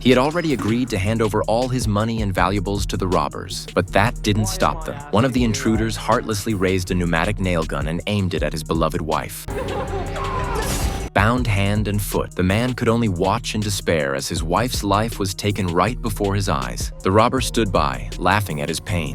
He had already agreed to hand over all his money and valuables to the robbers, but that didn't stop them. One of the intruders heartlessly raised a pneumatic nail gun and aimed it at his beloved wife. Bound hand and foot, the man could only watch in despair as his wife's life was taken right before his eyes. The robber stood by, laughing at his pain.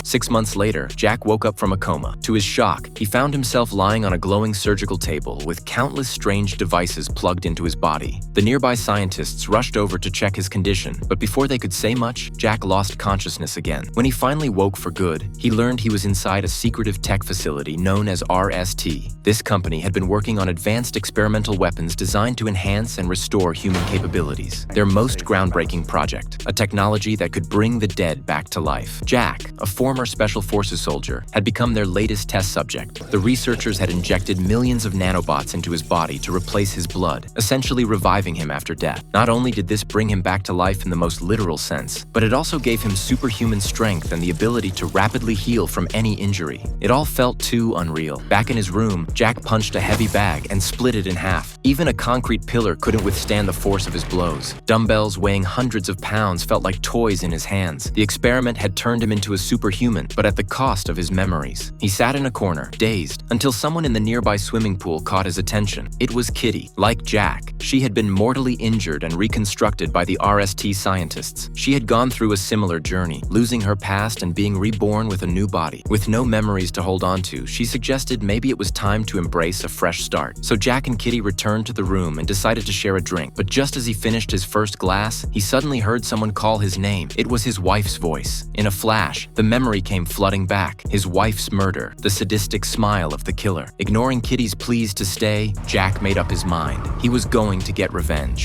6 months later, Jack woke up from a coma. To his shock, he found himself lying on a glowing surgical table with countless strange devices plugged into his body. The nearby scientists rushed over to check his condition, but before they could say much, Jack lost consciousness again. When he finally woke for good, he learned he was inside a secretive tech facility known as RST. This company had been working on advanced experimental weapons designed to enhance and restore human capabilities. Their most groundbreaking project, a technology that could bring the dead back to life. Jack, a former Special Forces soldier, had become their latest test subject. The researchers had injected millions of nanobots into his body to replace his blood, essentially reviving him after death. Not only did this bring him back to life in the most literal sense, but it also gave him superhuman strength and the ability to rapidly heal from any injury. It all felt too unreal. Back in his room, Jack punched a heavy bag and split it in half. Even a concrete pillar couldn't withstand the force of his blows. Dumbbells weighing hundreds of pounds felt like toys in his hands. The experiment had turned him into a superhuman, but at the cost of his memories. He sat in a corner, dazed, until someone in the nearby swimming pool caught his attention. It was Kitty. Like Jack, she had been mortally injured and reconstructed by the RST scientists. She had gone through a similar journey, losing her past and being reborn with a new body. With no memories to hold on to, she suggested maybe it was time to embrace a fresh start. So Jack and Kitty returned to the room and decided to share a drink. But just as he finished his first glass, he suddenly heard someone call his name. It was his wife's voice. In a flash, the memory came flooding back. His wife's murder, the sadistic smile of the killer. Ignoring Kitty's pleas to stay, Jack made up his mind. He was going to get revenge.